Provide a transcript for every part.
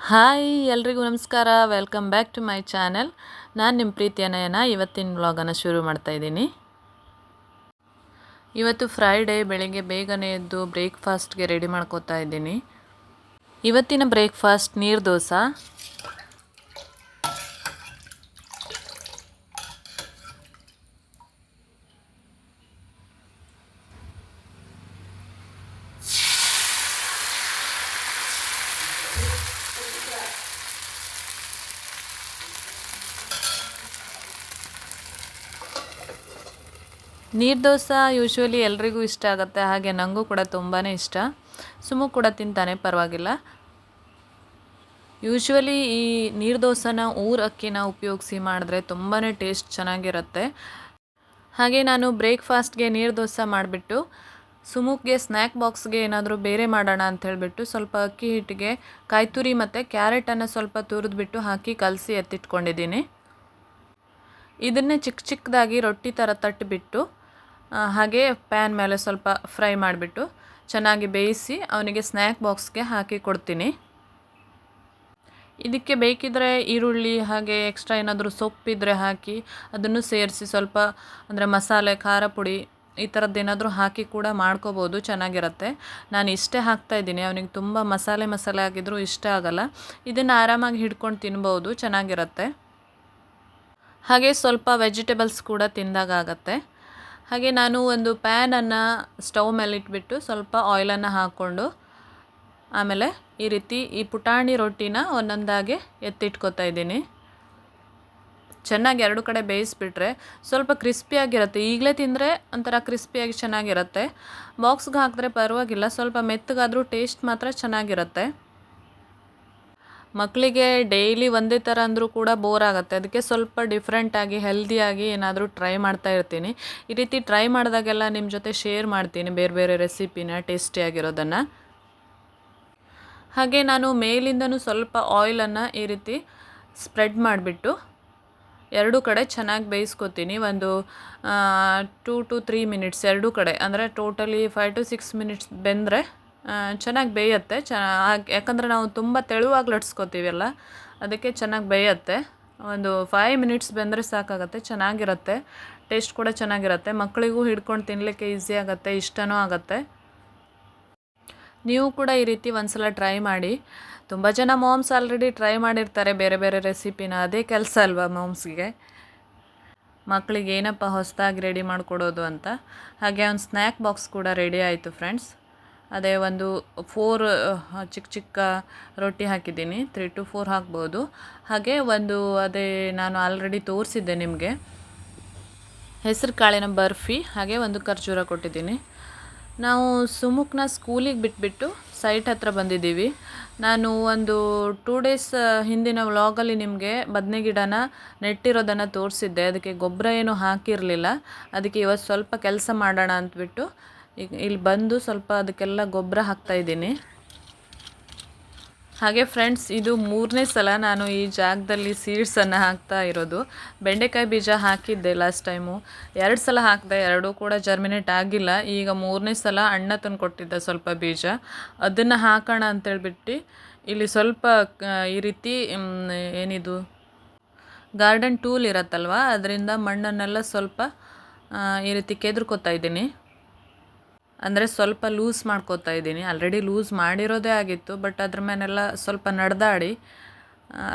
Hi ಎಲ್ರಿಗೂ ನಮಸ್ಕಾರ. Welcome back to my channel. ನಾನು ನಿಮ್ಮ ಪ್ರೀತಿಯ ನಯನ. ಇವತ್ತಿನ ವ್ಲಾಗನ್ನು ಶುರು ಮಾಡ್ತಾ ಇದ್ದೀನಿ. ಇವತ್ತು ಫ್ರೈಡೇ, ಬೆಳಗ್ಗೆ ಬೇಗನೆ ಎದ್ದು ಬ್ರೇಕ್ಫಾಸ್ಟ್ಗೆ ರೆಡಿ ಮಾಡ್ಕೋತಾ ಇದ್ದೀನಿ. ಇವತ್ತಿನ ಬ್ರೇಕ್ಫಾಸ್ಟ್ ನೀರು ದೋಸೆ. ನೀರು ದೋಸೆ ಯೂಶ್ವಲಿ ಎಲ್ರಿಗೂ ಇಷ್ಟ ಆಗುತ್ತೆ, ಹಾಗೆ ನನಗೂ ಕೂಡ ತುಂಬಾ ಇಷ್ಟ. ಸುಮು ಕೂಡ ತಿಂತಾನೆ, ಪರವಾಗಿಲ್ಲ. ಯೂಶ್ವಲಿ ಈ ನೀರು ದೋಸೆನ ಅಕ್ಕಿನ ಉಪಯೋಗಿಸಿ ಮಾಡಿದ್ರೆ ತುಂಬಾ ಟೇಸ್ಟ್ ಚೆನ್ನಾಗಿರುತ್ತೆ. ಹಾಗೆ ನಾನು ಬ್ರೇಕ್ಫಾಸ್ಟ್ಗೆ ನೀರು ದೋಸೆ ಮಾಡಿಬಿಟ್ಟು ಸುಮುಗೆ ಸ್ನ್ಯಾಕ್ ಬಾಕ್ಸ್ಗೆ ಏನಾದರೂ ಬೇರೆ ಮಾಡೋಣ ಅಂತ ಹೇಳಿಬಿಟ್ಟು ಸ್ವಲ್ಪ ಅಕ್ಕಿ ಹಿಟ್ಟಿಗೆ ಕಾಯಿ ತುರಿ ಮತ್ತು ಕ್ಯಾರೆಟನ್ನು ಸ್ವಲ್ಪ ತುರಿದ್ಬಿಟ್ಟು ಹಾಕಿ ಕಲಸಿ ಎತ್ತಿಟ್ಕೊಂಡಿದ್ದೀನಿ. ಇದನ್ನೇ ಚಿಕ್ಕದಾಗಿ ರೊಟ್ಟಿ ಥರ ತಟ್ಟಿಬಿಟ್ಟು ಹಾಗೆ ಪ್ಯಾನ್ ಮೇಲೆ ಸ್ವಲ್ಪ ಫ್ರೈ ಮಾಡಿಬಿಟ್ಟು ಚೆನ್ನಾಗಿ ಬೇಯಿಸಿ ಅವನಿಗೆ ಸ್ನ್ಯಾಕ್ ಬಾಕ್ಸ್ಗೆ ಹಾಕಿ ಕೊಡ್ತೀನಿ. ಇದಕ್ಕೆ ಬೇಕಿದ್ದರೆ ಈರುಳ್ಳಿ ಹಾಗೆ ಎಕ್ಸ್ಟ್ರಾ ಏನಾದರೂ ಸೊಪ್ಪಿದ್ರೆ ಹಾಕಿ ಅದನ್ನು ಸೇರಿಸಿ ಸ್ವಲ್ಪ ಅಂದರೆ ಮಸಾಲೆ, ಖಾರ ಪುಡಿ ಈ ಥರದ್ದೇನಾದರೂ ಹಾಕಿ ಕೂಡ ಮಾಡ್ಕೋಬೋದು, ಚೆನ್ನಾಗಿರುತ್ತೆ. ನಾನು ಇಷ್ಟೇ ಹಾಕ್ತಾಯಿದ್ದೀನಿ. ಅವನಿಗೆ ತುಂಬ ಮಸಾಲೆ ಆಗಿದ್ರೂ ಇಷ್ಟ ಆಗಲ್ಲ. ಇದನ್ನು ಆರಾಮಾಗಿ ಹಿಡ್ಕೊಂಡು ತಿನ್ಬೋದು, ಚೆನ್ನಾಗಿರುತ್ತೆ. ಹಾಗೆ ಸ್ವಲ್ಪ ವೆಜಿಟೇಬಲ್ಸ್ ಕೂಡ ತಿಂದಾಗತ್ತೆ. ಹಾಗೆ ನಾನು ಒಂದು ಪ್ಯಾನನ್ನು ಸ್ಟವ್ ಮೇಲೆ ಇಟ್ಬಿಟ್ಟು ಸ್ವಲ್ಪ ಆಯಿಲನ್ನು ಹಾಕ್ಕೊಂಡು ಆಮೇಲೆ ಈ ರೀತಿ ಈ ಪುಟಾಣಿ ರೊಟ್ಟಿನ ಒಂದೊಂದಾಗಿ ಎತ್ತಿಟ್ಕೊತಾ ಇದ್ದೀನಿ. ಚೆನ್ನಾಗಿ ಎರಡು ಕಡೆ ಬೇಯಿಸ್ಬಿಟ್ರೆ ಸ್ವಲ್ಪ ಕ್ರಿಸ್ಪಿಯಾಗಿರುತ್ತೆ. ಈಗಲೇ ತಿಂದರೆ ಒಂಥರ ಕ್ರಿಸ್ಪಿಯಾಗಿ ಚೆನ್ನಾಗಿರುತ್ತೆ. ಬಾಕ್ಸ್ಗೆ ಹಾಕಿದ್ರೆ ಪರವಾಗಿಲ್ಲ, ಸ್ವಲ್ಪ ಮೆತ್ತಗಾದರೂ ಟೇಸ್ಟ್ ಮಾತ್ರ ಚೆನ್ನಾಗಿರುತ್ತೆ. ಮಕ್ಕಳಿಗೆ ಡೈಲಿ ಒಂದೇ ಥರ ಅಂದರೂ ಕೂಡ ಬೋರ್ ಆಗುತ್ತೆ. ಅದಕ್ಕೆ ಸ್ವಲ್ಪ ಡಿಫ್ರೆಂಟಾಗಿ ಹೆಲ್ದಿಯಾಗಿ ಏನಾದರೂ ಟ್ರೈ ಮಾಡ್ತಾ ಇರ್ತೀನಿ. ಈ ರೀತಿ ಟ್ರೈ ಮಾಡಿದಾಗೆಲ್ಲ ನಿಮ್ಮ ಜೊತೆ ಶೇರ್ ಮಾಡ್ತೀನಿ ಬೇರೆ ಬೇರೆ ರೆಸಿಪಿನ, ಟೇಸ್ಟಿಯಾಗಿರೋದನ್ನು. ಹಾಗೆ ನಾನು ಮೇಲಿಂದನೂ ಸ್ವಲ್ಪ ಆಯಿಲನ್ನು ಈ ರೀತಿ ಸ್ಪ್ರೆಡ್ ಮಾಡಿಬಿಟ್ಟು ಎರಡೂ ಕಡೆ ಚೆನ್ನಾಗಿ ಬೇಯಿಸ್ಕೊತೀನಿ. ಒಂದು 2 to 3 ಮಿನಿಟ್ಸ್ ಎರಡೂ ಕಡೆ, ಅಂದರೆ ಟೋಟಲಿ 5 to 6 ಮಿನಿಟ್ಸ್ ಬೆಂದರೆ ಚೆನ್ನಾಗಿ ಬೇಯುತ್ತೆ. ಯಾಕಂದರೆ ನಾವು ತುಂಬ ತೆಳುವಾಗಿ ಲಟ್ಸ್ಕೊತೀವಲ್ಲ, ಅದಕ್ಕೆ ಚೆನ್ನಾಗಿ ಬೇಯುತ್ತೆ. ಒಂದು 5 ಮಿನಿಟ್ಸ್ ಬೆಂದರೆ ಸಾಕಾಗುತ್ತೆ, ಚೆನ್ನಾಗಿರುತ್ತೆ. ಟೇಸ್ಟ್ ಕೂಡ ಚೆನ್ನಾಗಿರುತ್ತೆ. ಮಕ್ಕಳಿಗೂ ಹಿಡ್ಕೊಂಡು ತಿನ್ನಲಿಕ್ಕೆ ಈಸಿ ಆಗುತ್ತೆ, ಇಷ್ಟನೂ ಆಗುತ್ತೆ. ನೀವು ಕೂಡ ಈ ರೀತಿ ಒಂದ್ಸಲ ಟ್ರೈ ಮಾಡಿ. ತುಂಬ ಜನ ಮಾಮ್ಸ್ ಆಲ್ರೆಡಿ ಟ್ರೈ ಮಾಡಿರ್ತಾರೆ ಬೇರೆ ಬೇರೆ ರೆಸಿಪಿನ. ಅದೇ ಕೆಲಸ ಅಲ್ವಾ ಮಾಮ್ಸ್ಗೆ, ಮಕ್ಕಳಿಗೆ ಏನಪ್ಪ ಹೊಸದಾಗಿ ರೆಡಿ ಮಾಡಿಕೊಡೋದು ಅಂತ. ಹಾಗೆ ಒಂದು ಸ್ನ್ಯಾಕ್ ಬಾಕ್ಸ್ ಕೂಡ ರೆಡಿ ಆಯಿತು ಫ್ರೆಂಡ್ಸ್. ಅದೇ ಒಂದು 4 ಚಿಕ್ಕ ರೊಟ್ಟಿ ಹಾಕಿದ್ದೀನಿ, 3 to 4 ಹಾಕ್ಬೋದು. ಹಾಗೆ ಒಂದು ಅದೇ ನಾನು ಆಲ್ರೆಡಿ ತೋರಿಸಿದ್ದೆ ನಿಮಗೆ, ಹೆಸರು ಕಾಳಿನ ಬರ್ಫಿ, ಹಾಗೆ ಒಂದು ಖರ್ಜೂರ ಕೊಟ್ಟಿದ್ದೀನಿ. ನಾವು ಸುಮುಕ್ನ ಸ್ಕೂಲಿಗೆ ಬಿಟ್ಬಿಟ್ಟು ಸೈಟ್ ಹತ್ರ ಬಂದಿದ್ದೀವಿ. ನಾನು ಒಂದು 2 days ಹಿಂದಿನ ವ್ಲಾಗಲ್ಲಿ ನಿಮಗೆ ಬದನೆ ಗಿಡನ ನೆಟ್ಟಿರೋದನ್ನು ತೋರಿಸಿದ್ದೆ. ಅದಕ್ಕೆ ಗೊಬ್ಬರ ಏನೂ ಹಾಕಿರಲಿಲ್ಲ. ಅದಕ್ಕೆ ಇವತ್ತು ಸ್ವಲ್ಪ ಕೆಲಸ ಮಾಡೋಣ ಅಂದ್ಬಿಟ್ಟು ಈಗ ಇಲ್ಲಿ ಬಂದು ಸ್ವಲ್ಪ ಅದಕ್ಕೆಲ್ಲ ಗೊಬ್ಬರ ಹಾಕ್ತಾಯಿದ್ದೀನಿ. ಹಾಗೆ ಫ್ರೆಂಡ್ಸ್, ಇದು 3ನೇ ಸಲ ನಾನು ಈ ಜಾಗದಲ್ಲಿ ಸೀಡ್ಸನ್ನು ಹಾಕ್ತಾ ಇರೋದು. ಬೆಂಡೆಕಾಯಿ ಬೀಜ ಹಾಕಿದ್ದೆ ಲಾಸ್ಟ್ ಟೈಮು, 2 ಸಲ ಹಾಕಿದೆ, ಎರಡೂ ಕೂಡ ಜರ್ಮಿನೇಟ್ ಆಗಿಲ್ಲ. ಈಗ 3ನೇ ಸಲ ಅಣ್ಣ ತಂದು ಕೊಟ್ಟಿದ್ದ ಸ್ವಲ್ಪ ಬೀಜ, ಅದನ್ನು ಹಾಕೋಣ ಅಂತೇಳ್ಬಿಟ್ಟು ಇಲ್ಲಿ ಸ್ವಲ್ಪ ಈ ರೀತಿ ಏನಿದು ಗಾರ್ಡನ್ ಟೂಲ್ ಇರತ್ತಲ್ವ, ಅದರಿಂದ ಮಣ್ಣನ್ನೆಲ್ಲ ಸ್ವಲ್ಪ ಈ ರೀತಿ ಕೆದರ್ಕೋತಾ ಇದ್ದೀನಿ. ಅಂದರೆ ಸ್ವಲ್ಪ ಲೂಸ್ ಮಾಡ್ಕೋತಾ ಇದ್ದೀನಿ. ಆಲ್ರೆಡಿ ಲೂಸ್ ಮಾಡಿರೋದೇ ಆಗಿತ್ತು, ಬಟ್ ಅದ್ರ ಮೇಲೆಲ್ಲ ಸ್ವಲ್ಪ ನಡೆದಾಡಿ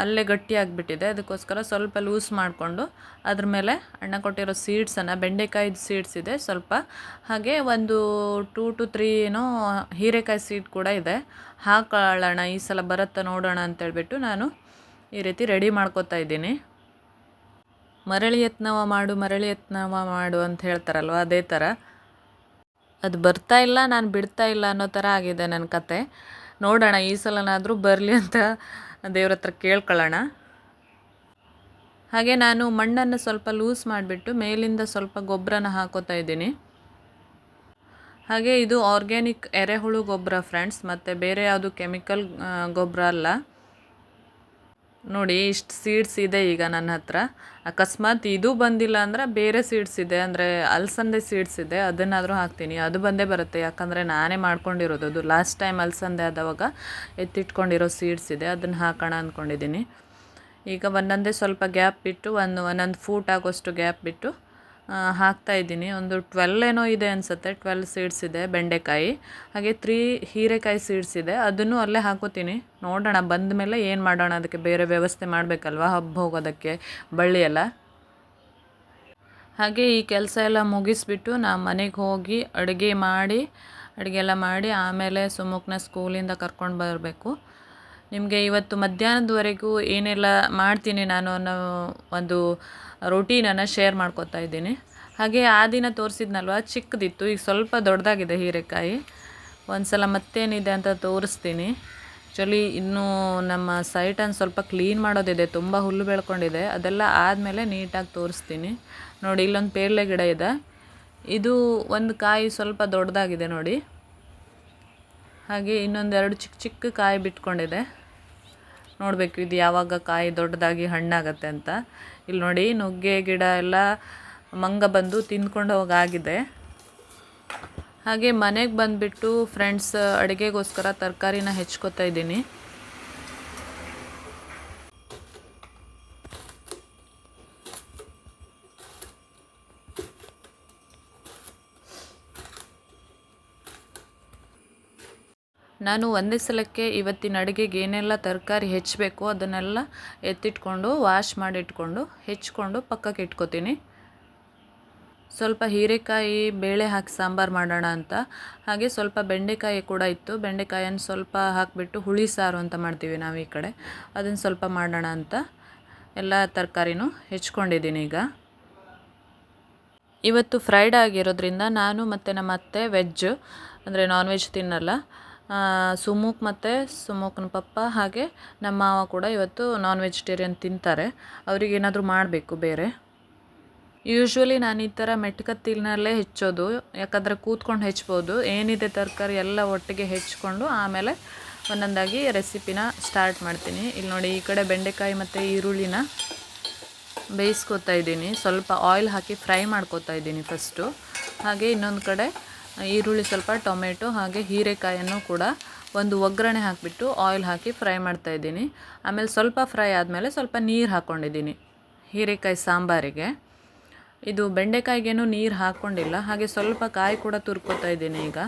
ಅಲ್ಲೇ ಗಟ್ಟಿಯಾಗಿಬಿಟ್ಟಿದೆ. ಅದಕ್ಕೋಸ್ಕರ ಸ್ವಲ್ಪ ಲೂಸ್ ಮಾಡಿಕೊಂಡು ಅದ್ರ ಮೇಲೆ ಅಣ್ಣ ಕೊಟ್ಟಿರೋ ಸೀಡ್ಸನ್ನು, ಬೆಂಡೆಕಾಯಿದು ಸೀಡ್ಸ್ ಇದೆ ಸ್ವಲ್ಪ, ಹಾಗೆ ಒಂದು 2 to 3 ಏನೋ ಹೀರೆಕಾಯಿ ಸೀಡ್ ಕೂಡ ಇದೆ. ಹಾಕೊಳ್ಳೋಣ, ಈ ಸಲ ಬರುತ್ತಾ ನೋಡೋಣ ಅಂತೇಳ್ಬಿಟ್ಟು ನಾನು ಈ ರೀತಿ ರೆಡಿ ಮಾಡ್ಕೋತಾ ಇದ್ದೀನಿ. ಮರಳಿ ಯತ್ನವ ಮಾಡು ಅಂತ ಹೇಳ್ತಾರಲ್ವ, ಅದೇ ಥರ. ಅದು ಬರ್ತಾ ಇಲ್ಲ, ನಾನು ಬಿಡ್ತಾ ಇಲ್ಲ ಅನ್ನೋ ಥರ ಆಗಿದೆ ನನ್ನ ಕತೆ. ನೋಡೋಣ, ಈ ಸಲನಾದರೂ ಬರಲಿ ಅಂತ ದೇವ್ರ ಹತ್ರ ಕೇಳ್ಕೊಳ್ಳೋಣ. ಹಾಗೆ ನಾನು ಮಣ್ಣನ್ನು ಸ್ವಲ್ಪ ಲೂಸ್ ಮಾಡಿಬಿಟ್ಟು ಮೇಲಿಂದ ಸ್ವಲ್ಪ ಗೊಬ್ಬರನ ಹಾಕೋತಾ ಇದ್ದೀನಿ. ಹಾಗೆ ಇದು ಆರ್ಗ್ಯಾನಿಕ್ ಎರೆಹುಳು ಗೊಬ್ಬರ ಫ್ರೆಂಡ್ಸ್, ಮತ್ತು ಬೇರೆ ಯಾವುದು ಕೆಮಿಕಲ್ ಗೊಬ್ಬರ ಅಲ್ಲ. ನೋಡಿ ಇಷ್ಟು ಸೀಡ್ಸ್ ಇದೆ ಈಗ ನನ್ನ ಹತ್ರ. ಅಕಸ್ಮಾತ್ ಇದು ಬಂದಿಲ್ಲ ಅಂದ್ರೆ ಬೇರೆ ಸೀಡ್ಸ್ ಇದೆ, ಅಂದರೆ ಅಲಸಂದೆ ಸೀಡ್ಸ್ ಇದೆ, ಅದನ್ನಾದರೂ ಹಾಕ್ತೀನಿ. ಅದು ಬಂದೇ ಬರುತ್ತೆ, ಯಾಕಂದರೆ ನಾನೇ ಮಾಡ್ಕೊಂಡಿರೋದು. ಅದು ಲಾಸ್ಟ್ ಟೈಮ್ ಅಲಸಂದೆ ಆದವಾಗ ಎತ್ತಿಟ್ಕೊಂಡಿರೋ ಸೀಡ್ಸ್ ಇದೆ, ಅದನ್ನು ಹಾಕೋಣ ಅಂದ್ಕೊಂಡಿದ್ದೀನಿ. ಈಗ ಒಂದೊಂದೇ ಸ್ವಲ್ಪ ಗ್ಯಾಪ್ ಬಿಟ್ಟು ಒಂದೊಂದು ಫೂಟ್ ಆಗೋಷ್ಟು ಗ್ಯಾಪ್ ಬಿಟ್ಟು ಹಾಕ್ತಾ ಇದ್ದೀನಿ. ಒಂದು 12 ಏನೋ ಇದೆ ಅನಿಸುತ್ತೆ, 12 ಸೀಡ್ಸ್ ಇದೆ ಬೆಂಡೆಕಾಯಿ. ಹಾಗೆ 3 ಹೀರೆಕಾಯಿ ಸೀಡ್ಸ್ ಇದೆ, ಅದನ್ನು ಅಲ್ಲೇ ಹಾಕೋತೀನಿ. ನೋಡೋಣ ಬಂದ ಮೇಲೆ ಏನು ಮಾಡೋಣ, ಅದಕ್ಕೆ ಬೇರೆ ವ್ಯವಸ್ಥೆ ಮಾಡಬೇಕಲ್ವ ಹಬ್ಬ ಹೋಗೋದಕ್ಕೆ ಬಳ್ಳಿ ಎಲ್ಲ. ಹಾಗೆ ಈ ಕೆಲಸ ಎಲ್ಲ ಮುಗಿಸ್ಬಿಟ್ಟು ನಾನು ಮನೆಗೆ ಹೋಗಿ ಅಡುಗೆ ಎಲ್ಲ ಮಾಡಿ ಆಮೇಲೆ ಸುಮುಖನ ಸ್ಕೂಲಿಂದ ಕರ್ಕೊಂಡು ಬರಬೇಕು. ನಿಮಗೆ ಇವತ್ತು ಮಧ್ಯಾಹ್ನದವರೆಗೂ ಏನೆಲ್ಲ ಮಾಡ್ತೀನಿ ನಾನು ಅನ್ನೋ ಒಂದು ರೊಟೀನನ್ನು ಶೇರ್ ಮಾಡ್ಕೊತಾ ಇದ್ದೀನಿ. ಹಾಗೆ ಆ ದಿನ ತೋರಿಸಿದ್ನಲ್ವ ಚಿಕ್ಕದಿತ್ತು, ಈಗ ಸ್ವಲ್ಪ ದೊಡ್ಡದಾಗಿದೆ ಹೀರೆಕಾಯಿ. ಒಂದು ಸಲ ಮತ್ತೇನಿದೆ ಅಂತ ತೋರಿಸ್ತೀನಿ. ಆ್ಯಕ್ಚುಲಿ ಇನ್ನೂ ನಮ್ಮ ಸೈಟನ್ನು ಸ್ವಲ್ಪ ಕ್ಲೀನ್ ಮಾಡೋದಿದೆ, ತುಂಬ ಹುಲ್ಲು ಬೆಳ್ಕೊಂಡಿದೆ. ಅದೆಲ್ಲ ಆದಮೇಲೆ ನೀಟಾಗಿ ತೋರಿಸ್ತೀನಿ. ನೋಡಿ ಇಲ್ಲೊಂದು ಪೇರಳೆ ಗಿಡ ಇದೆ, ಇದು ಒಂದು ಕಾಯಿ ಸ್ವಲ್ಪ ದೊಡ್ಡದಾಗಿದೆ ನೋಡಿ. ಹಾಗೆ ಇನ್ನೊಂದೆರಡು ಚಿಕ್ಕ ಚಿಕ್ಕ ಕಾಯಿ ಬಿಟ್ಕೊಂಡಿದೆ, ನೋಡಬೇಕು ಇದು ಯಾವಾಗ ಕಾಯಿ ದೊಡ್ಡದಾಗಿ ಹಣ್ಣಾಗತ್ತೆ ಅಂತ. ಇಲ್ಲಿ ನೋಡಿ ನುಗ್ಗೆ ಗಿಡ ಎಲ್ಲ ಮಂಗ ಬಂದು ತಿಂದ್ಕೊಂಡು ಹೋಗಾಗಿದೆ. ಹಾಗೆ ಮನೆಗೆ ಬಂದುಬಿಟ್ಟು ಫ್ರೆಂಡ್ಸ್ ಅಡುಗೆಗೋಸ್ಕರ ತರಕಾರಿನ ಹೆಚ್ಕೊತಾ ಇದ್ದೀನಿ. ನಾನು ಒಂದೇ ಸಲಕ್ಕೆ ಇವತ್ತಿನ ಅಡುಗೆಗೆ ಏನೆಲ್ಲ ತರಕಾರಿ ಹೆಚ್ಚಬೇಕು ಅದನ್ನೆಲ್ಲ ಎತ್ತಿಟ್ಕೊಂಡು ವಾಶ್ ಮಾಡಿಟ್ಕೊಂಡು ಹೆಚ್ಕೊಂಡು ಪಕ್ಕಕ್ಕೆ ಇಟ್ಕೊತೀನಿ. ಸ್ವಲ್ಪ ಹೀರೆಕಾಯಿ ಬೇಳೆ ಹಾಕಿ ಸಾಂಬಾರು ಮಾಡೋಣ ಅಂತ, ಹಾಗೆ ಸ್ವಲ್ಪ ಬೆಂಡೆಕಾಯಿ ಕೂಡ ಇತ್ತು. ಬೆಂಡೆಕಾಯನ್ನು ಸ್ವಲ್ಪ ಹಾಕಿಬಿಟ್ಟು ಹುಳಿ ಸಾರು ಅಂತ ಮಾಡ್ತೀವಿ ನಾವು ಈ ಕಡೆ, ಅದನ್ನು ಸ್ವಲ್ಪ ಮಾಡೋಣ ಅಂತ ಎಲ್ಲ ತರಕಾರಿನೂ ಹೆಚ್ಕೊಂಡಿದ್ದೀನಿ. ಈಗ ಇವತ್ತು ಫ್ರೈಡೇ ಆಗಿರೋದ್ರಿಂದ ನಾನು ಮತ್ತು ನಮ್ಮ ಅತ್ತೆ ವೆಜ್, ಅಂದರೆ ನಾನ್ ವೆಜ್ ತಿನ್ನಲ್ಲ. ಸುಮುಖ್ ಮತ್ತು ಸುಮುಖನ ಪಪ್ಪ ಹಾಗೆ ನಮ್ಮ ಮಾವ ಕೂಡ ಇವತ್ತು ನಾನ್ ವೆಜಿಟೇರಿಯನ್ ತಿಂತಾರೆ. ಅವ್ರಿಗೆ ಏನಾದರೂ ಮಾಡಬೇಕು ಬೇರೆ. ಯೂಶ್ವಲಿ ನಾನು ಈ ಥರ ಮೆಟ್ಕತ್ತಿನಲ್ಲೇ ಹೆಚ್ಚೋದು, ಯಾಕಂದರೆ ಕೂತ್ಕೊಂಡು ಹೆಚ್ಬೋದು. ಏನಿದೆ ತರಕಾರಿ ಎಲ್ಲ ಒಟ್ಟಿಗೆ ಹೆಚ್ಕೊಂಡು ಆಮೇಲೆ ಒಂದೊಂದಾಗಿ ರೆಸಿಪಿನ ಸ್ಟಾರ್ಟ್ ಮಾಡ್ತೀನಿ. ಇಲ್ಲಿ ನೋಡಿ ಈ ಕಡೆ ಬೆಂಡೆಕಾಯಿ ಮತ್ತು ಈರುಳ್ಳಿನ ಬೇಯಿಸ್ಕೊತಾ ಇದ್ದೀನಿ, ಸ್ವಲ್ಪ ಆಯಿಲ್ ಹಾಕಿ ಫ್ರೈ ಮಾಡ್ಕೊತಾ ಇದ್ದೀನಿ ಫಸ್ಟು. ಹಾಗೆ ಇನ್ನೊಂದು ಕಡೆ ಈರುಳ್ಳಿ, ಸ್ವಲ್ಪ ಟೊಮೆಟೊ ಹಾಗೆ ಹೀರೆಕಾಯನ್ನು ಕೂಡ ಒಂದು ಒಗ್ಗರಣೆ ಹಾಕಿಬಿಟ್ಟು ಆಯಿಲ್ ಹಾಕಿ ಫ್ರೈ ಮಾಡ್ತಾಯಿದ್ದೀನಿ. ಆಮೇಲೆ ಸ್ವಲ್ಪ ಫ್ರೈ ಆದಮೇಲೆ ಸ್ವಲ್ಪ ನೀರು ಹಾಕ್ಕೊಂಡಿದ್ದೀನಿ ಹೀರೆಕಾಯಿ ಸಾಂಬಾರಿಗೆ. ಇದು ಬೆಂಡೆಕಾಯಿಗೇನು ನೀರು ಹಾಕ್ಕೊಂಡಿಲ್ಲ. ಹಾಗೆ ಸ್ವಲ್ಪ ಕಾಯಿ ಕೂಡ ತುರ್ಕೋತಾ ಇದ್ದೀನಿ. ಈಗ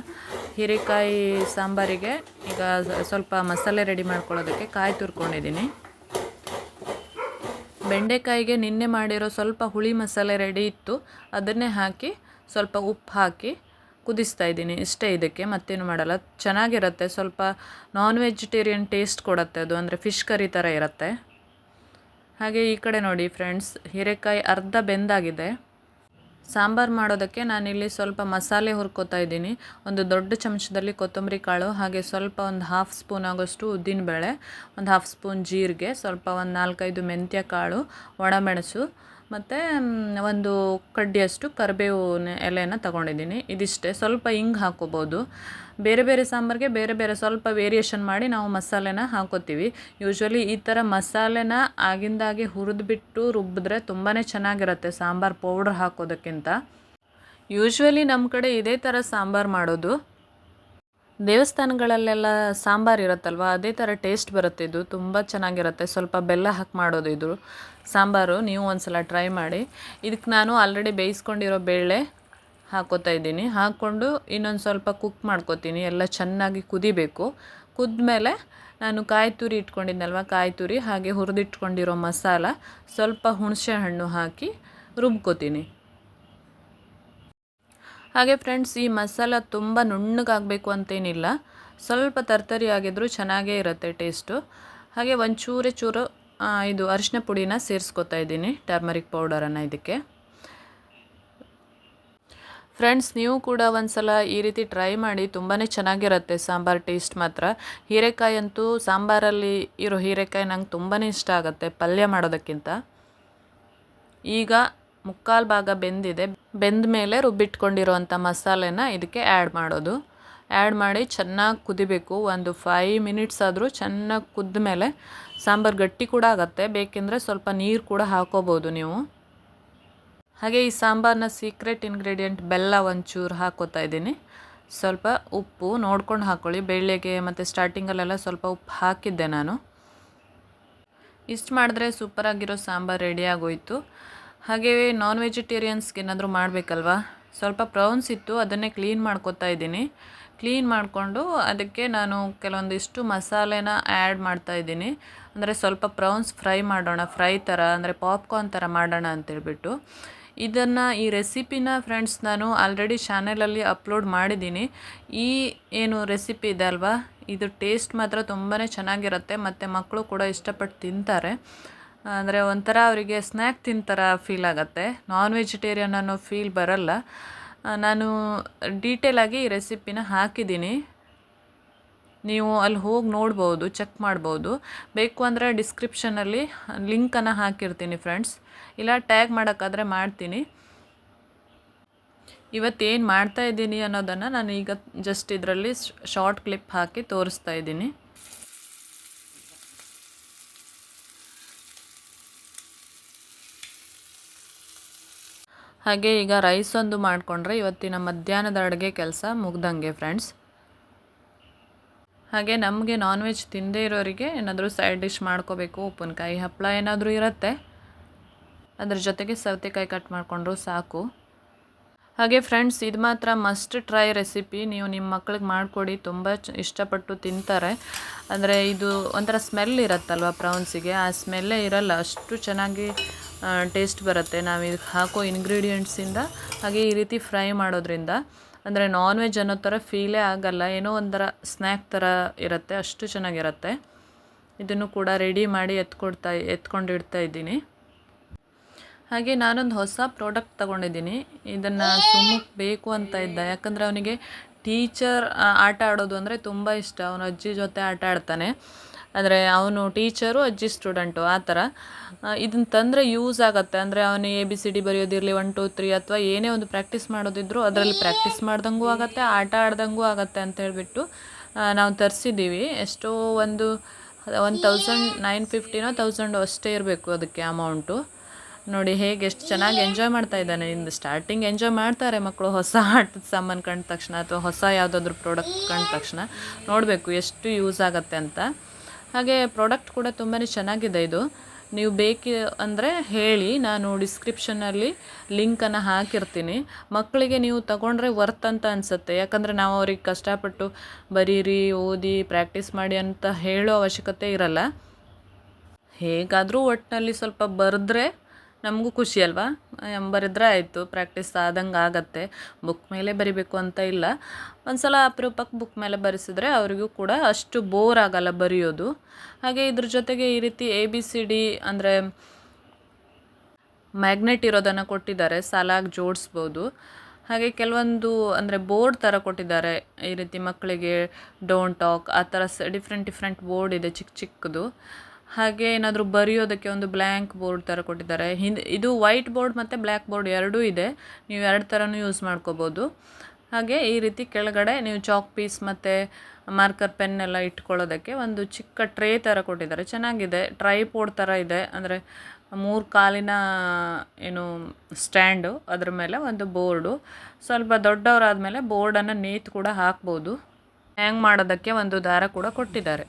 ಹೀರೆಕಾಯಿ ಸಾಂಬಾರಿಗೆ ಈಗ ಸ್ವಲ್ಪ ಮಸಾಲೆ ರೆಡಿ ಮಾಡ್ಕೊಳ್ಳೋದಕ್ಕೆ ಕಾಯಿ ತುರ್ಕೊಂಡಿದ್ದೀನಿ. ಬೆಂಡೆಕಾಯಿಗೆ ನಿನ್ನೆ ಮಾಡಿರೋ ಸ್ವಲ್ಪ ಹುಳಿ ಮಸಾಲೆ ರೆಡಿ ಇತ್ತು, ಅದನ್ನೇ ಹಾಕಿ ಸ್ವಲ್ಪ ಉಪ್ಪು ಹಾಕಿ ಕುದಿಸ್ತಾ ಇದ್ದೀನಿ. ಇಷ್ಟೇ, ಇದಕ್ಕೆ ಮತ್ತೇನು ಮಾಡಲ್ಲ. ಚೆನ್ನಾಗಿರುತ್ತೆ, ಸ್ವಲ್ಪ ನಾನ್ ವೆಜಿಟೇರಿಯನ್ ಟೇಸ್ಟ್ ಕೊಡುತ್ತೆ ಅದು, ಅಂದರೆ ಫಿಶ್ ಕರಿ ಥರ ಇರುತ್ತೆ. ಹಾಗೆ ಈ ಕಡೆ ನೋಡಿ ಫ್ರೆಂಡ್ಸ್, ಹೀರೆಕಾಯಿ ಅರ್ಧ ಬೆಂದಾಗಿದೆ. ಸಾಂಬಾರು ಮಾಡೋದಕ್ಕೆ ನಾನಿಲ್ಲಿ ಸ್ವಲ್ಪ ಮಸಾಲೆ ಹುರ್ಕೋತಾ ಇದ್ದೀನಿ. ಒಂದು ದೊಡ್ಡ ಚಮಚದಲ್ಲಿ ಕೊತ್ತಂಬರಿ ಕಾಳು, ಹಾಗೆ ಸ್ವಲ್ಪ ಒಂದು 1/2 ಸ್ಪೂನ್ ಆಗೋಷ್ಟು ಉದ್ದಿನಬೇಳೆ, ಒಂದು 1/2 ಸ್ಪೂನ್ ಜೀರಿಗೆ, ಸ್ವಲ್ಪ ಒಂದು 4-5 ಮೆಂತ್ಯ ಕಾಳು, ಒಣಮೆಣಸು ಮತ್ತು ಒಂದು ಕಡ್ಡಿಯಷ್ಟು ಕರಿಬೇವು ಎಲೆಯನ್ನು ತೊಗೊಂಡಿದ್ದೀನಿ. ಇದಿಷ್ಟೇ. ಸ್ವಲ್ಪ ಹಿಂಗೆ ಹಾಕ್ಕೋಬೋದು. ಬೇರೆ ಬೇರೆ ಸಾಂಬಾರಿಗೆ ಬೇರೆ ಬೇರೆ ಸ್ವಲ್ಪ ವೇರಿಯೇಷನ್ ಮಾಡಿ ನಾವು ಮಸಾಲೆನ ಹಾಕೋತೀವಿ. ಯೂಶ್ವಲಿ ಈ ಥರ ಮಸಾಲೆನ ಆಗಿಂದಾಗೆ ಹುರಿದ್ಬಿಟ್ಟು ರುಬ್ಬಿದ್ರೆ ತುಂಬಾ ಚೆನ್ನಾಗಿರುತ್ತೆ ಸಾಂಬಾರು ಪೌಡ್ರ್ ಹಾಕೋದಕ್ಕಿಂತ. ಯೂಶ್ವಲಿ ನಮ್ಮ ಕಡೆ ಇದೇ ಥರ ಸಾಂಬಾರು ಮಾಡೋದು. ದೇವಸ್ಥಾನಗಳಲ್ಲೆಲ್ಲ ಸಾಂಬಾರು ಇರುತ್ತಲ್ವ, ಅದೇ ಥರ ಟೇಸ್ಟ್ ಬರುತ್ತೆ. ಇದು ತುಂಬ ಚೆನ್ನಾಗಿರುತ್ತೆ. ಸ್ವಲ್ಪ ಬೆಲ್ಲ ಹಾಕಿ ಮಾಡೋದು ಇದು ಸಾಂಬಾರು. ನೀವು ಒಂದು ಸಲ ಟ್ರೈ ಮಾಡಿ. ಇದಕ್ಕೆ ನಾನು ಆಲ್ರೆಡಿ ಬೇಯಿಸ್ಕೊಂಡಿರೋ ಬೇಳೆ ಹಾಕೋತಾ ಇದ್ದೀನಿ. ಹಾಕ್ಕೊಂಡು ಇನ್ನೊಂದು ಸ್ವಲ್ಪ ಕುಕ್ ಮಾಡ್ಕೊತೀನಿ. ಎಲ್ಲ ಚೆನ್ನಾಗಿ ಕುದಿಬೇಕು. ಕುದ್ಮೇಲೆ ನಾನು ಕಾಯಿ ತುರಿ ಇಟ್ಕೊಂಡಿದ್ನಲ್ವ, ಕಾಯಿ ತುರಿ ಹಾಗೆ ಹುರಿದಿಟ್ಕೊಂಡಿರೋ ಮಸಾಲ, ಸ್ವಲ್ಪ ಹುಣಸೆ ಹಣ್ಣು ಹಾಕಿ ರುಬ್ಕೋತೀನಿ. ಹಾಗೆ ಫ್ರೆಂಡ್ಸ್, ಈ ಮಸಾಲ ತುಂಬ ನುಣ್ಣಗಾಗಬೇಕು ಅಂತೇನಿಲ್ಲ, ಸ್ವಲ್ಪ ತರ್ತರಿ ಆಗಿದ್ರೂ ಚೆನ್ನಾಗೇ ಇರುತ್ತೆ ಟೇಸ್ಟು. ಹಾಗೆ ಒಂದು ಚೂರು ಇದು ಅರಿಶಿನ ಪುಡಿನ ಸೇರಿಸ್ಕೊತಾ ಇದ್ದೀನಿ, ಟರ್ಮರಿಕ್ ಪೌಡರನ್ನು ಇದಕ್ಕೆ. ಫ್ರೆಂಡ್ಸ್, ನೀವು ಕೂಡ ಒಂದು ಸಲ ಈ ರೀತಿ ಟ್ರೈ ಮಾಡಿ, ತುಂಬಾ ಚೆನ್ನಾಗಿರುತ್ತೆ ಸಾಂಬಾರು ಟೇಸ್ಟ್ ಮಾತ್ರ. ಹೀರೆಕಾಯಿ ಅಂತೂ ಸಾಂಬಾರಲ್ಲಿ ಇರೋ ಹೀರೆಕಾಯಿ ನಂಗೆ ತುಂಬಾ ಇಷ್ಟ ಆಗುತ್ತೆ ಪಲ್ಯ ಮಾಡೋದಕ್ಕಿಂತ. ಈಗ 3/4 ಭಾಗ ಬೆಂದಿದೆ. ಬೆಂದ ಮೇಲೆ ರುಬ್ಬಿಟ್ಕೊಂಡಿರೋವಂಥ ಮಸಾಲೆನ ಇದಕ್ಕೆ ಆ್ಯಡ್ ಮಾಡೋದು. ಆ್ಯಡ್ ಮಾಡಿ ಚೆನ್ನಾಗಿ ಕುದಿಬೇಕು. ಒಂದು 5 ಮಿನಿಟ್ಸ್ ಆದರೂ ಚೆನ್ನಾಗಿ ಕುದ್ದ ಮೇಲೆ ಸಾಂಬಾರು ಗಟ್ಟಿ ಕೂಡ ಆಗುತ್ತೆ. ಬೇಕೆಂದರೆ ಸ್ವಲ್ಪ ನೀರು ಕೂಡ ಹಾಕೋಬೋದು ನೀವು. ಹಾಗೆ ಈ ಸಾಂಬಾರನ್ನ ಸೀಕ್ರೆಟ್ ಇಂಗ್ರೀಡಿಯೆಂಟ್ ಬೆಲ್ಲ ಒಂಚೂರು ಹಾಕೋತಾ ಇದ್ದೀನಿ. ಸ್ವಲ್ಪ ಉಪ್ಪು ನೋಡ್ಕೊಂಡು ಹಾಕ್ಕೊಳ್ಳಿ. ಬೇಳೆಗೆ ಮತ್ತು ಸ್ಟಾರ್ಟಿಂಗಲ್ಲೆಲ್ಲ ಸ್ವಲ್ಪ ಉಪ್ಪು ಹಾಕಿದ್ದೆ ನಾನು. ಇಷ್ಟು ಮಾಡಿದ್ರೆ ಸೂಪರಾಗಿರೋ ಸಾಂಬಾರು ರೆಡಿ ಆಗೋಯಿತು. ಹಾಗೆ ನಾನ್ ವೆಜಿಟೇರಿಯನ್ಸ್ಗೆ ಏನಾದರೂ ಮಾಡಬೇಕಲ್ವಾ, ಸ್ವಲ್ಪ ಪ್ರೌನ್ಸ್ ಇತ್ತು, ಅದನ್ನೇ ಕ್ಲೀನ್ ಮಾಡ್ಕೊತಾ ಇದ್ದೀನಿ. ಕ್ಲೀನ್ ಮಾಡಿಕೊಂಡು ಅದಕ್ಕೆ ನಾನು ಕೆಲವೊಂದಿಷ್ಟು ಮಸಾಲೆನ ಆ್ಯಡ್ ಮಾಡ್ತಾ ಇದ್ದೀನಿ. ಅಂದರೆ ಸ್ವಲ್ಪ ಪ್ರೌನ್ಸ್ ಫ್ರೈ ಮಾಡೋಣ, ಫ್ರೈ ಥರ ಅಂದರೆ ಪಾಪ್ಕಾರ್ನ್ ಥರ ಮಾಡೋಣ ಅಂತೇಳ್ಬಿಟ್ಟು. ಈ ರೆಸಿಪಿನ ಫ್ರೆಂಡ್ಸ್ ನಾನು ಆಲ್ರೆಡಿ ಚಾನಲಲ್ಲಿ ಅಪ್ಲೋಡ್ ಮಾಡಿದ್ದೀನಿ. ಈ ಏನು ರೆಸಿಪಿ ಇದೆ ಅಲ್ವಾ, ಇದು ಟೇಸ್ಟ್ ಮಾತ್ರ ತುಂಬಾ ಚೆನ್ನಾಗಿರುತ್ತೆ ಮತ್ತು ಮಕ್ಕಳು ಕೂಡ ಇಷ್ಟಪಟ್ಟು ತಿಂತಾರೆ. ಅಂದರೆ ಒಂಥರ ಅವರಿಗೆ ಸ್ನ್ಯಾಕ್ ತಿಂತರ ಫೀಲ್ ಆಗುತ್ತೆ. ನಾನ್ ವೆಜಿಟೇರಿಯನ್ ಅನ್ನೋ ಫೀಲ್ ಬರಲ್ಲ. ನಾನು ಡೀಟೇಲಾಗಿ ಈ ರೆಸಿಪಿನ ಹಾಕಿದ್ದೀನಿ, ನೀವು ಅಲ್ಲಿ ಹೋಗಿ ನೋಡ್ಬೋದು, ಚೆಕ್ ಮಾಡ್ಬೋದು. ಬೇಕು ಅಂದರೆ ಡಿಸ್ಕ್ರಿಪ್ಷನಲ್ಲಿ ಲಿಂಕನ್ನು ಹಾಕಿರ್ತೀನಿ ಫ್ರೆಂಡ್ಸ್, ಇಲ್ಲ ಟ್ಯಾಗ್ ಮಾಡೋಕ್ಕಾದರೆ ಮಾಡ್ತೀನಿ. ಇವತ್ತೇನು ಮಾಡ್ತಾ ಇದ್ದೀನಿ ಅನ್ನೋದನ್ನು ನಾನು ಈಗ ಜಸ್ಟ್ ಇದರಲ್ಲಿ ಶಾರ್ಟ್ ಕ್ಲಿಪ್ ಹಾಕಿ ತೋರಿಸ್ತಾ ಇದ್ದೀನಿ. ಹಾಗೆ ಈಗ ರೈಸ್ ಒಂದು ಮಾಡಿಕೊಂಡ್ರೆ ಇವತ್ತಿನ ಮಧ್ಯಾಹ್ನದ ಅಡುಗೆ ಕೆಲಸ ಮುಗ್ದಂಗೆ ಫ್ರೆಂಡ್ಸ್. ಹಾಗೆ ನಮಗೆ ನಾನ್ ವೆಜ್ ತಿಂದೇ ಇರೋರಿಗೆ ಏನಾದರೂ ಸೈಡ್ ಡಿಶ್ ಮಾಡ್ಕೋಬೇಕು. ಉಪ್ಪಿನಕಾಯಿ ಹಪ್ಪಳ ಏನಾದರೂ ಇರುತ್ತೆ, ಅದ್ರ ಜೊತೆಗೆ ಸೌತೆಕಾಯಿ ಕಟ್ ಮಾಡಿಕೊಂಡ್ರು ಸಾಕು. ಹಾಗೆ ಫ್ರೆಂಡ್ಸ್, ಇದು ಮಾತ್ರ ಮಸ್ಟ್ ಟ್ರೈ ರೆಸಿಪಿ. ನೀವು ನಿಮ್ಮ ಮಕ್ಳಿಗೆ ಮಾಡಿಕೊಡಿ, ತುಂಬ ಇಷ್ಟಪಟ್ಟು ತಿಂತಾರೆ. ಅಂದರೆ ಇದು ಒಂಥರ ಸ್ಮೆಲ್ ಇರುತ್ತಲ್ವ ಪ್ರೌನ್ಸಿಗೆ, ಆ ಸ್ಮೆಲ್ಲೇ ಇರಲ್ಲ, ಅಷ್ಟು ಚೆನ್ನಾಗಿ ಟೇಸ್ಟ್ ಬರುತ್ತೆ ನಾವು ಇದಕ್ಕೆ ಹಾಕೋ ಇಂಗ್ರೀಡಿಯೆಂಟ್ಸಿಂದ. ಹಾಗೆ ಈ ರೀತಿ ಫ್ರೈ ಮಾಡೋದ್ರಿಂದ ಅಂದರೆ ನಾನ್ ವೆಜ್ ಅನ್ನೋ ಥರ ಫೀಲೇ ಆಗಲ್ಲ, ಏನೋ ಒಂಥರ ಸ್ನ್ಯಾಕ್ ಥರ ಇರುತ್ತೆ, ಅಷ್ಟು ಚೆನ್ನಾಗಿರುತ್ತೆ. ಇದನ್ನು ಕೂಡ ರೆಡಿ ಮಾಡಿ ಎತ್ಕೊಂಡಿಡ್ತಾ ಇದ್ದೀನಿ. ಹಾಗೆ ನಾನೊಂದು ಹೊಸ ಪ್ರಾಡಕ್ಟ್ ತೊಗೊಂಡಿದ್ದೀನಿ. ಇದನ್ನು ಸುಮ್ಮಕ್ಕೆ ಬೇಕು ಅಂತ ಇದ್ದ, ಯಾಕಂದರೆ ಅವನಿಗೆ ಟೀಚರ್ ಆಟ ಆಡೋದು ಅಂದರೆ ತುಂಬ ಇಷ್ಟ. ಅವನು ಅಜ್ಜಿ ಜೊತೆ ಆಟ ಆಡ್ತಾನೆ. ಅಂದರೆ ಅವನು ಟೀಚರು, ಅಜ್ಜಿ ಸ್ಟೂಡೆಂಟು ಆ ಥರ. ಇದನ್ನು ತಂದರೆ ಯೂಸ್ ಆಗುತ್ತೆ. ಅಂದರೆ ಅವನು ABCD ಬರೆಯೋದಿರಲಿ, 1 2 3 ಅಥವಾ ಏನೇ ಒಂದು ಪ್ರಾಕ್ಟೀಸ್ ಮಾಡೋದಿದ್ರು ಅದರಲ್ಲಿ ಪ್ರಾಕ್ಟೀಸ್ ಮಾಡ್ದಂಗೂ ಆಗುತ್ತೆ, ಆಟ ಆಡ್ದಂಗೂ ಆಗುತ್ತೆ ಅಂತ ಹೇಳಿಬಿಟ್ಟು ನಾವು ತರಿಸಿದ್ದೀವಿ. ಎಷ್ಟೋ ಒಂದು 1950 1000 ಅಷ್ಟೇ ಇರಬೇಕು ಅದಕ್ಕೆ ಅಮೌಂಟು. ನೋಡಿ ಹೇಗೆ ಎಷ್ಟು ಚೆನ್ನಾಗಿ ಎಂಜಾಯ್ ಮಾಡ್ತಾ ಇದ್ದಾನೆ. ಸ್ಟಾರ್ಟಿಂಗ್ ಎಂಜಾಯ್ ಮಾಡ್ತಾರೆ ಮಕ್ಕಳು, ಹೊಸ ಆಟದ ಸಾಮಾನು ಕಂಡ ತಕ್ಷಣ ಅಥವಾ ಹೊಸ ಯಾವುದಾದ್ರೂ ಪ್ರಾಡಕ್ಟ್ ಕಂಡ ತಕ್ಷಣ. ನೋಡಬೇಕು ಎಷ್ಟು ಯೂಸ್ ಆಗುತ್ತೆ ಅಂತ. ಹಾಗೆ ಪ್ರಾಡಕ್ಟ್ ಕೂಡ ತುಂಬಾ ಚೆನ್ನಾಗಿದೆ. ಇದು ನೀವು ಅಂದರೆ ಹೇಳಿ, ನಾನು ಡಿಸ್ಕ್ರಿಪ್ಷನಲ್ಲಿ ಲಿಂಕನ್ನು ಹಾಕಿರ್ತೀನಿ. ಮಕ್ಕಳಿಗೆ ನೀವು ತಗೊಂಡ್ರೆ ವರ್ತ್ ಅಂತ ಅನಿಸುತ್ತೆ. ಯಾಕಂದರೆ ನಾವು ಅವ್ರಿಗೆ ಕಷ್ಟಪಟ್ಟು ಬರೀರಿ, ಓದಿ, ಪ್ರಾಕ್ಟೀಸ್ ಮಾಡಿ ಅಂತ ಹೇಳೋ ಅವಶ್ಯಕತೆ ಇರಲ್ಲ. ಹೇಗಾದರೂ ಒಟ್ಟಿನಲ್ಲಿ ಸ್ವಲ್ಪ ಬರೆದ್ರೆ ನಮಗೂ ಖುಷಿ ಅಲ್ವಾ. ಬರೆದ್ರೆ ಆಯಿತು, ಪ್ರಾಕ್ಟೀಸ್ ಆದಂಗೆ ಆಗತ್ತೆ. ಬುಕ್ ಮೇಲೆ ಬರಿಬೇಕು ಅಂತ ಇಲ್ಲ, ಒಂದು ಸಲ ಅಪರೂಪಕ್ಕೆ ಬುಕ್ ಮೇಲೆ ಬರೆಸಿದ್ರೆ ಅವರಿಗೂ ಕೂಡ ಅಷ್ಟು ಬೋರ್ ಆಗಲ್ಲ ಬರೆಯೋದು. ಹಾಗೆ ಇದ್ರ ಜೊತೆಗೆ ಈ ರೀತಿ ABCD ಅಂದರೆ ಮ್ಯಾಗ್ನೆಟ್ ಇರೋದನ್ನು ಕೊಟ್ಟಿದ್ದಾರೆ, ಸಾಲಾಗಿ ಜೋಡಿಸ್ಬೋದು. ಹಾಗೆ ಕೆಲವೊಂದು ಅಂದರೆ ಬೋರ್ಡ್ ಥರ ಕೊಟ್ಟಿದ್ದಾರೆ. ಈ ರೀತಿ ಮಕ್ಕಳಿಗೆ ಡೋಂಟ್ ಟಾಕ್ ಆ ಥರ ಡಿಫ್ರೆಂಟ್ ಬೋರ್ಡ್ ಇದೆ, ಚಿಕ್ಕ ಚಿಕ್ಕದು. ಹಾಗೆ ಏನಾದರೂ ಬರೆಯೋದಕ್ಕೆ ಒಂದು ಬ್ಲ್ಯಾಂಕ್ ಬೋರ್ಡ್ ಥರ ಕೊಟ್ಟಿದ್ದಾರೆ. ಇದು ವೈಟ್ ಬೋರ್ಡ್ ಮತ್ತು ಬ್ಲ್ಯಾಕ್ ಬೋರ್ಡ್ ಎರಡೂ ಇದೆ, ನೀವು ಎರಡು ಥರನೂ ಯೂಸ್ ಮಾಡ್ಕೋಬೋದು. ಹಾಗೆ ಈ ರೀತಿ ಕೆಳಗಡೆ ನೀವು ಚಾಕ್ ಪೀಸ್ ಮತ್ತು ಮಾರ್ಕರ್ ಪೆನ್ ಎಲ್ಲ ಇಟ್ಕೊಳ್ಳೋದಕ್ಕೆ ಒಂದು ಚಿಕ್ಕ ಟ್ರೇ ಥರ ಕೊಟ್ಟಿದ್ದಾರೆ. ಚೆನ್ನಾಗಿದೆ, ಟ್ರೈಪೋಡ್ ಥರ ಇದೆ. ಅಂದರೆ 3 ಕಾಲಿನ ಏನು ಸ್ಟ್ಯಾಂಡು, ಅದ್ರ ಮೇಲೆ ಒಂದು ಬೋರ್ಡು. ಸ್ವಲ್ಪ ದೊಡ್ಡವರಾದಮೇಲೆ ಬೋರ್ಡನ್ನು ನೇತು ಕೂಡ ಹಾಕ್ಬೋದು. ಹ್ಯಾಂಗ್ ಮಾಡೋದಕ್ಕೆ ಒಂದು ದಾರ ಕೂಡ ಕೊಟ್ಟಿದ್ದಾರೆ.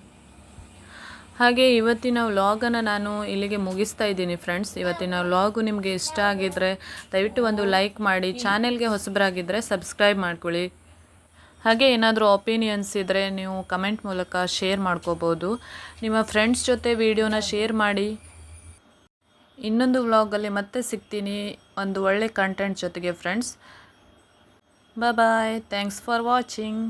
ಹಾಗೆ ಇವತ್ತಿನ ವ್ಲಾಗನ್ನು ನಾನು ಇಲ್ಲಿಗೆ ಮುಗಿಸ್ತಾ ಇದ್ದೀನಿ ಫ್ರೆಂಡ್ಸ್. ಇವತ್ತಿನ ವ್ಲಾಗು ನಿಮಗೆ ಇಷ್ಟ ಆಗಿದ್ದರೆ ದಯವಿಟ್ಟು ಒಂದು ಲೈಕ್ ಮಾಡಿ, ಚಾನೆಲ್ಗೆ ಹೊಸಬರಾಗಿದ್ದರೆ ಸಬ್ಸ್ಕ್ರೈಬ್ ಮಾಡ್ಕೊಳ್ಳಿ. ಹಾಗೆ ಏನಾದರೂ ಒಪಿನಿಯನ್ಸ್ ಇದ್ದರೆ ನೀವು ಕಮೆಂಟ್ ಮೂಲಕ ಶೇರ್ ಮಾಡ್ಕೋಬೋದು. ನಿಮ್ಮ ಫ್ರೆಂಡ್ಸ್ ಜೊತೆ ವಿಡಿಯೋನ ಶೇರ್ ಮಾಡಿ. ಇನ್ನೊಂದು ವ್ಲಾಗಲ್ಲಿ ಮತ್ತೆ ಸಿಗ್ತೀನಿ ಒಂದು ಒಳ್ಳೆ ಕಂಟೆಂಟ್ ಜೊತೆಗೆ friends. Bye. Thanks for watching.